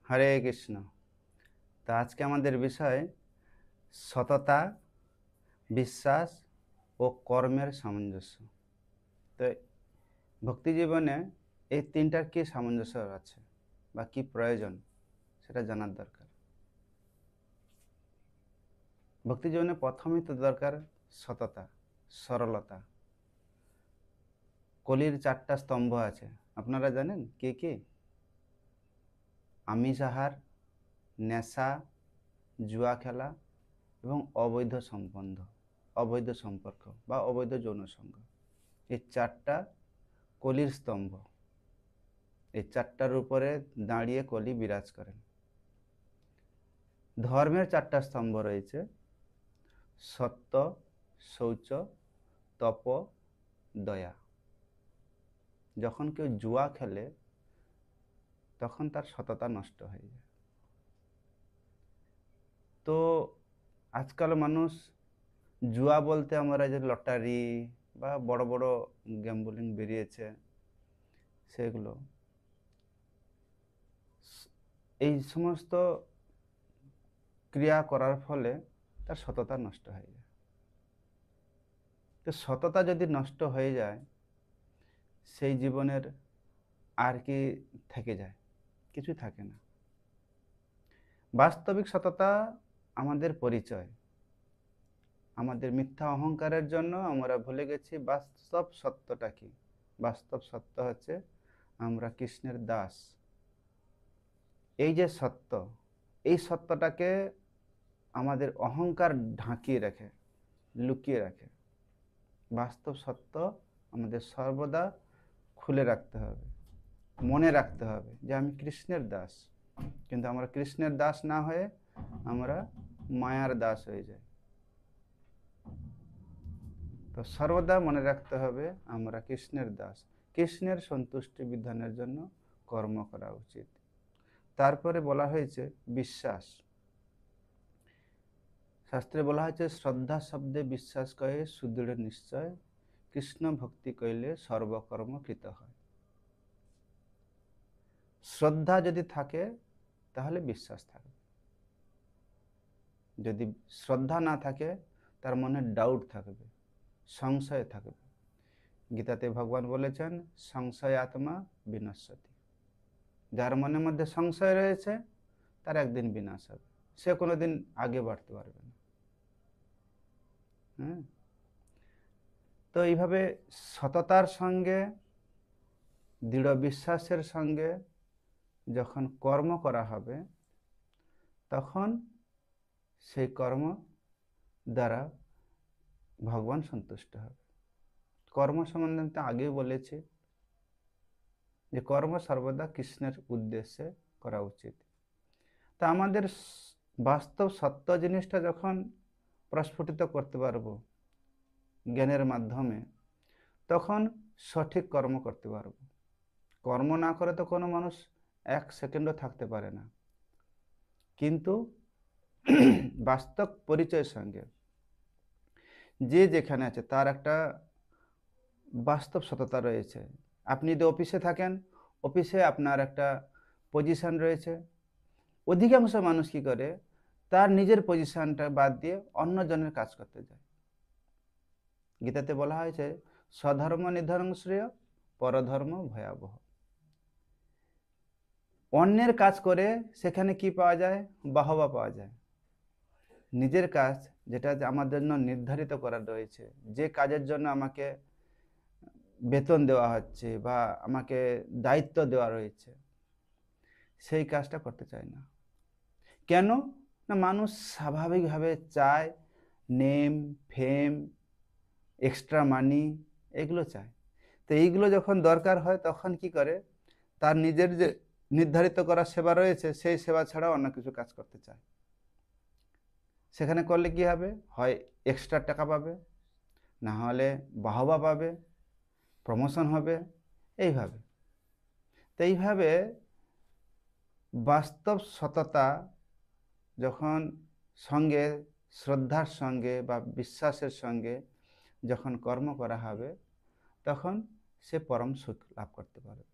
হরে কৃষ্ণ। তো আজকে আমাদের বিষয় সততা, বিশ্বাস ও কর্মের সামঞ্জস্য। তো ভক্তি জীবনে এই তিনটার কি সামঞ্জস্য আছে বা কি প্রয়োজন সেটা জানার দরকার। ভক্তি জীবনে প্রথমেই তো দরকার সততা, সরলতা। কলির 4টা স্তম্ভ আছে, আপনারা জানেন কি কি? আমিষ আহার, নেশা, জুয়া খেলা এবং অবৈধ সম্পর্ক বা অবৈধ যৌন সঙ্গ। এই 4টা কলির স্তম্ভ। এই 4টার উপরে দাঁড়িয়ে কলি বিরাজ করেন। ধর্মের 4টা স্তম্ভ রয়েছে: সত্য, শৌচ, তপ, দয়া। যখন কেউ জুয়া খেলে তখন তার সততা নষ্ট হয়ে যায়। তো আজকাল মানুষ জুয়া বলতে আমরা যে লটারি বা বড় বড় গ্যাম্বলিং বেরিয়েছে সেগুলো, এই সমস্ত ক্রিয়া করার ফলে তার সততা নষ্ট হয়ে যায়। তো সততা যদি নষ্ট হয়ে যায় সেই জীবনের আর কি থেকে যায়? কিছু থাকে না। বাস্তবিক সততা আমাদের পরিচয়। আমাদের মিথ্যা অহংকারের জন্য আমরা ভুলে গেছি বাস্তব সত্যটা কি। বাস্তব সত্য হচ্ছে আমরা কৃষ্ণের দাস। এই যে সত্য, এই সত্যটাকে আমাদের অহংকার ঢাকিয়ে রাখে, লুকিয়ে রাখে। বাস্তব সত্য আমাদের সর্বদা খুলে রাখতে হবে, মনে রাখতে হবে যে আমি কৃষ্ণের দাস। কিন্তু আমরা কৃষ্ণের দাস না হয়ে আমরা মায়ার দাস হয়ে যাই। তো সর্বদা মনে রাখতে হবে আমরা কৃষ্ণের দাস। কৃষ্ণের সন্তুষ্টি বিধানের জন্য কর্ম করা উচিত। তারপরে বলা হয়েছে বিশ্বাস। শাস্ত্রে বলা হয়েছে শ্রদ্ধা শব্দে বিশ্বাস কয়ে সুদৃঢ় নিশ্চয়, কৃষ্ণ ভক্তি কইলে সর্বকর্ম কৃত হয়। শ্রদ্ধা যদি থাকে তাহলে বিশ্বাস থাকবে। যদি শ্রদ্ধা না থাকে তার মনে ডাউট থাকবে, সংশয় থাকবে। গীতাতে ভগবান বলেছেন সংশয় আত্মা বিনশ্যতি। যার মনের মধ্যে সংশয় রয়েছে তার একদিন বিনাশ হবে, সে কোনোদিন আগে বাড়তে পারবে না। তো এইভাবে সততার সঙ্গে দৃঢ় বিশ্বাসের সঙ্গে যখন কর্ম করা হবে তখন সেই কর্ম দ্বারা ভগবান সন্তুষ্ট হবে। কর্ম সম্বন্ধে আমি তো আগেই বলেছি যে কর্ম সর্বদা কৃষ্ণের উদ্দেশ্যে করা উচিত। তা আমাদের বাস্তব সত্য জিনিসটা যখন প্রস্ফুটিত করতে পারবো জ্ঞানের মাধ্যমে, তখন সঠিক কর্ম করতে পারবো। কর্ম না করে তো কোনো মানুষ 1 সেকেন্ডও থাকতে পারে না। কিন্তু বাস্তব পরিচয়ের সঙ্গে যে যেখানে আছে তার একটা বাস্তব সততা রয়েছে। আপনি যদি অফিসে থাকেন, অফিসে আপনার একটা পজিশন রয়েছে। অধিকাংশ মানুষ কি করে, তার নিজের পজিশনটা বাদ দিয়ে অন্য জনের কাজ করতে যায়। গীতাতে বলা হয়েছে স্বধর্ম নিধর্ম শ্রেয়, পরধর্ম ভয়াবহ। অন্যের কাজ করে সেখানে কি পাওয়া যায়? বাহবা পাওয়া যায়। নিজের কাজ যেটা আমার জন্য নির্ধারিত করা রয়েছে, যে কাজের জন্য আমাকে বেতন দেওয়া হচ্ছে বা আমাকে দায়িত্ব দেওয়া রয়েছে, সেই কাজটা করতে চায় না। কেন না? মানুষ স্বাভাবিকভাবে চায় নেম, ফেম, এক্সট্রা মানি, এগুলো চায়। তো এইগুলো যখন দরকার হয় তখন কি করে, তার নিজের যে নির্ধারিত করা সেবা রয়েছে সেই সেবা ছাড়া অন্য কিছু কাজ করতে চায়। সেখানে করলে কি হবে? হয় এক্সট্রা টাকা পাবে, না হলে বাহবা পাবে, প্রমোশন হবে, এইভাবে। তো এইভাবে বাস্তব সততা যখন সঙ্গে শ্রদ্ধার সঙ্গে বা বিশ্বাসের সঙ্গে যখন কর্ম করা হবে তখন সে পরম সুখ লাভ করতে পারবে।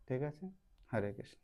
ঠিক আছে? হরে কৃষ্ণ।